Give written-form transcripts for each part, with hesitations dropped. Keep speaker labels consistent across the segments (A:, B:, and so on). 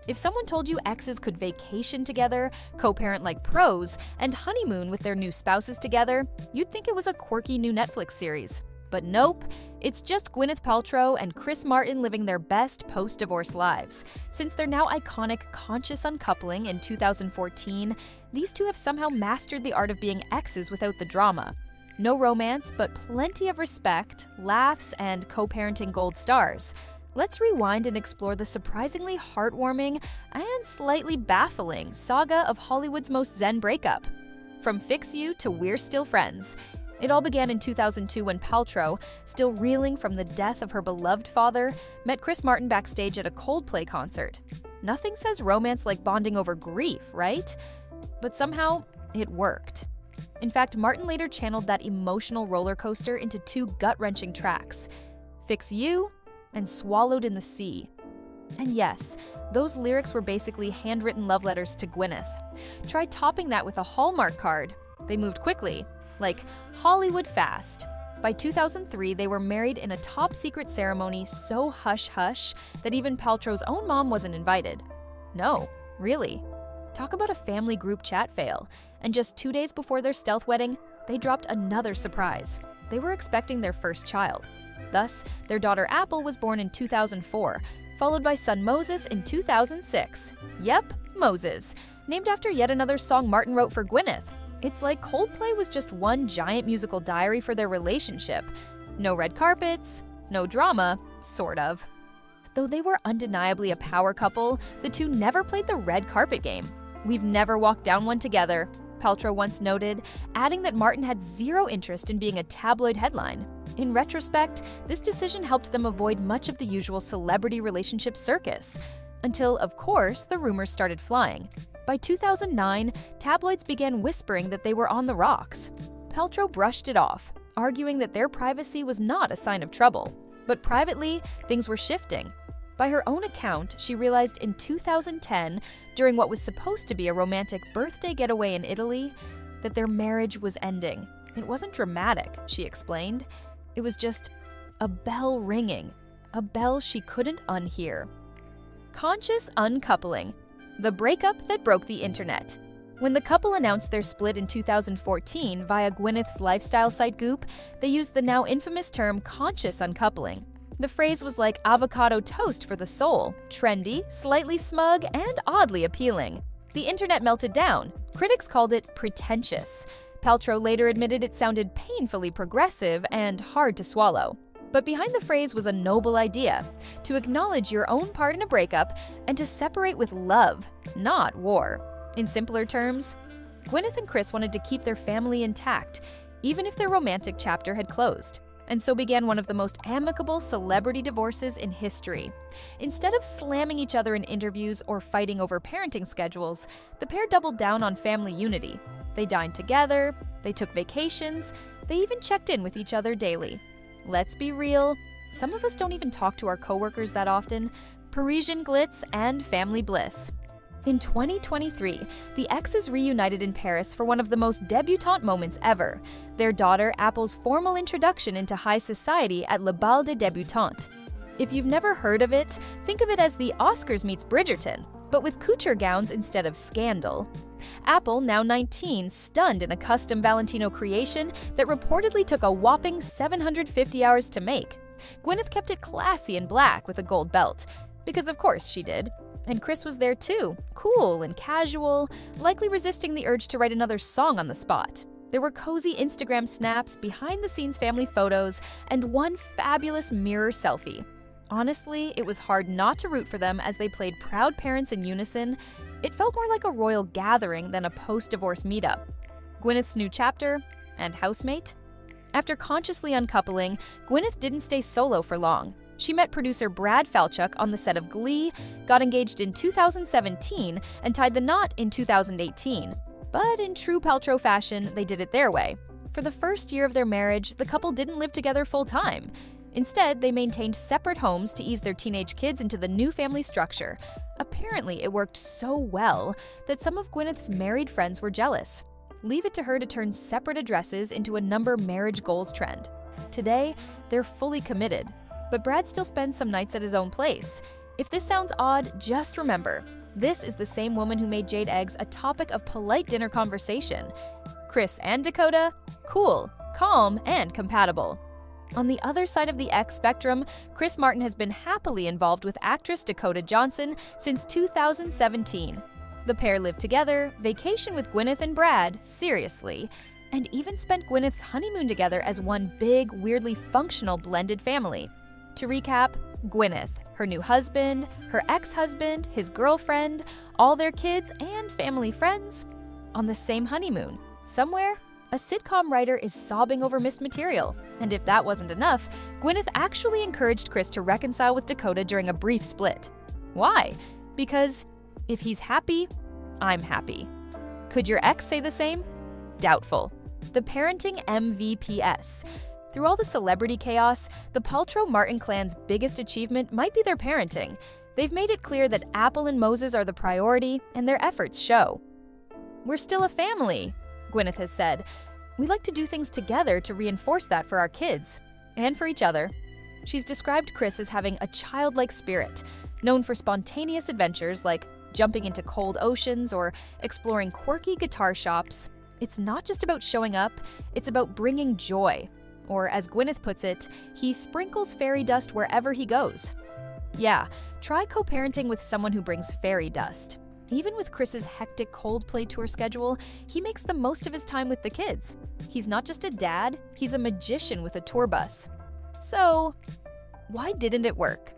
A: If someone told you exes could vacation together, co-parent like pros, and honeymoon with their new spouses together, you'd think it was a quirky new Netflix series. But nope, it's just Gwyneth Paltrow and Chris Martin living their best post-divorce lives. Since their now iconic conscious uncoupling in 2014, these two have somehow mastered the art of being exes without the drama. No romance, but plenty of respect, laughs, and co-parenting gold stars. Let's rewind and explore the surprisingly heartwarming and slightly baffling saga of Hollywood's most zen breakup. From Fix You to We're Still Friends. It all began in 2002 when Paltrow, still reeling from the death of her beloved father, met Chris Martin backstage at a Coldplay concert. Nothing says romance like bonding over grief, right? But somehow, it worked. In fact, Martin later channeled that emotional roller coaster into two gut-wrenching tracks, Fix You and Swallowed in the Sea. And yes, those lyrics were basically handwritten love letters to Gwyneth. Try topping that with a Hallmark card. They moved quickly, like Hollywood fast. By 2003, they were married in a top-secret ceremony so hush-hush that even Paltrow's own mom wasn't invited. No, really. Talk about a family group chat fail. And just 2 days before their stealth wedding, they dropped another surprise. They were expecting their first child. Thus, their daughter Apple was born in 2004, followed by son Moses in 2006. Yep, Moses, named after yet another song Martin wrote for Gwyneth. It's like Coldplay was just one giant musical diary for their relationship. No red carpets, no drama, sort of. Though they were undeniably a power couple, the two never played the red carpet game. "We've never walked down one together," Paltrow once noted, adding that Martin had zero interest in being a tabloid headline. In retrospect, this decision helped them avoid much of the usual celebrity relationship circus. Until, of course, the rumors started flying. By 2009, tabloids began whispering that they were on the rocks. Paltrow brushed it off, arguing that their privacy was not a sign of trouble. But privately, things were shifting. By her own account, she realized in 2010, during what was supposed to be a romantic birthday getaway in Italy, that their marriage was ending. It wasn't dramatic, she explained. It was just a bell ringing, a bell she couldn't unhear. Conscious uncoupling, the breakup that broke the internet. When the couple announced their split in 2014 via Gwyneth's lifestyle site Goop, they used the now infamous term conscious uncoupling. The phrase was like avocado toast for the soul, trendy, slightly smug, and oddly appealing. The internet melted down. Critics called it pretentious. Paltrow later admitted it sounded painfully progressive and hard to swallow. But behind the phrase was a noble idea: to acknowledge your own part in a breakup and to separate with love, not war. In simpler terms, Gwyneth and Chris wanted to keep their family intact, even if their romantic chapter had closed. And so began one of the most amicable celebrity divorces in history. Instead of slamming each other in interviews or fighting over parenting schedules, the pair doubled down on family unity. They dined together, they took vacations, they even checked in with each other daily. Let's be real, some of us don't even talk to our coworkers that often. Parisian glitz and family bliss. In 2023, the exes reunited in Paris for one of the most debutante moments ever, their daughter Apple's formal introduction into high society at Le Bal des Débutantes. If you've never heard of it, think of it as the Oscars meets Bridgerton, but with couture gowns instead of scandal. Apple, now 19, stunned in a custom Valentino creation that reportedly took a whopping 750 hours to make. Gwyneth kept it classy and black with a gold belt, because of course she did. And Chris was there too, cool and casual, likely resisting the urge to write another song on the spot. There were cozy Instagram snaps, behind-the-scenes family photos, and one fabulous mirror selfie. Honestly, it was hard not to root for them as they played proud parents in unison. It felt more like a royal gathering than a post-divorce meetup. Gwyneth's new chapter and housemate? After consciously uncoupling, Gwyneth didn't stay solo for long. She met producer Brad Falchuk on the set of Glee, got engaged in 2017, and tied the knot in 2018. But in true Paltrow fashion, they did it their way. For the first year of their marriage, the couple didn't live together full-time. Instead, they maintained separate homes to ease their teenage kids into the new family structure. Apparently, it worked so well that some of Gwyneth's married friends were jealous. Leave it to her to turn separate addresses into a number marriage goals trend. Today, they're fully committed. But Brad still spends some nights at his own place. If this sounds odd, just remember, This is the same woman who made jade eggs a topic of polite dinner conversation. Kris and Dakota? Cool, calm, and compatible. On the other side of the ex spectrum, Kris Martin has been happily involved with actress Dakota Johnson since 2017. The pair lived together, vacation with Gwyneth and Brad, seriously, and even spent Gwyneth's honeymoon together as one big, weirdly functional blended family. To recap, Gwyneth, her new husband, her ex-husband, his girlfriend, all their kids and family friends, on the same honeymoon. Somewhere, a sitcom writer is sobbing over missed material. And if that wasn't enough, Gwyneth actually encouraged Kris to reconcile with Dakota during a brief split. Why? Because if he's happy, I'm happy. Could your ex say the same? Doubtful. The parenting MVPs. Through all the celebrity chaos, the Paltrow-Martin clan's biggest achievement might be their parenting. They've made it clear that Apple and Moses are the priority, and their efforts show. "We're still a family," Gwyneth has said. "We like to do things together to reinforce that for our kids and for each other." She's described Kris as having a childlike spirit, known for spontaneous adventures like jumping into cold oceans or exploring quirky guitar shops. It's not just about showing up, it's about bringing joy. Or as Gwyneth puts it, he sprinkles fairy dust wherever he goes. Yeah, try co-parenting with someone who brings fairy dust. Even with Kris's hectic Coldplay tour schedule, he makes the most of his time with the kids. He's not just a dad, he's a magician with a tour bus. So, why didn't it work?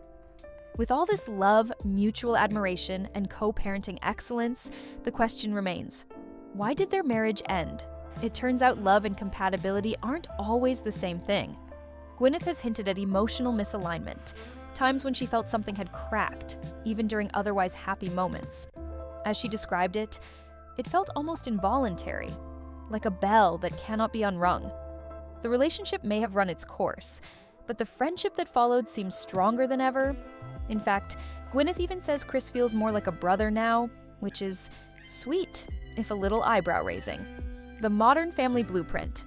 A: With all this love, mutual admiration, and co-parenting excellence, the question remains, why did their marriage end? It turns out love and compatibility aren't always the same thing. Gwyneth has hinted at emotional misalignment, times when she felt something had cracked, even during otherwise happy moments. As she described it, it felt almost involuntary, like a bell that cannot be unrung. The relationship may have run its course, but the friendship that followed seems stronger than ever. In fact, Gwyneth even says Kris feels more like a brother now, which is sweet, if a little eyebrow-raising. The modern family blueprint.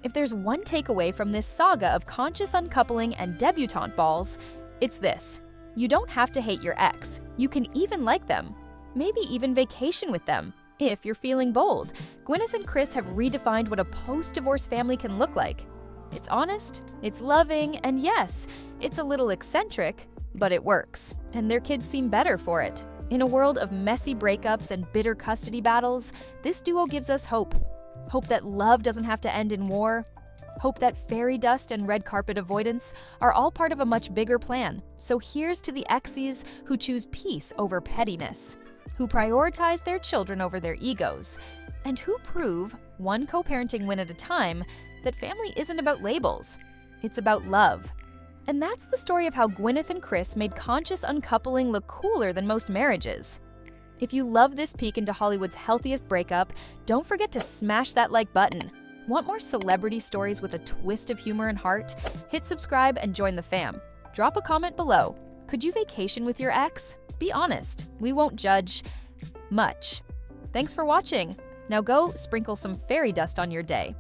A: If there's one takeaway from this saga of conscious uncoupling and debutante balls, it's this. You don't have to hate your ex. You can even like them. Maybe even vacation with them, if you're feeling bold. Gwyneth and Kris have redefined what a post-divorce family can look like. It's honest, it's loving, and yes, it's a little eccentric, but it works. And their kids seem better for it. In a world of messy breakups and bitter custody battles, this duo gives us hope. Hope that love doesn't have to end in war. Hope that fairy dust and red carpet avoidance are all part of a much bigger plan. So here's to the exes who choose peace over pettiness, who prioritize their children over their egos, and who prove, one co-parenting win at a time, that family isn't about labels. It's about love. And that's the story of how Gwyneth and Kris made conscious uncoupling look cooler than most marriages. If you love this peek into Hollywood's healthiest breakup, don't forget to smash that like button. Want more celebrity stories with a twist of humor and heart? Hit subscribe and join the fam. Drop a comment below. Could you vacation with your ex? Be honest. We won't judge much. Thanks for watching. Now go sprinkle some fairy dust on your day.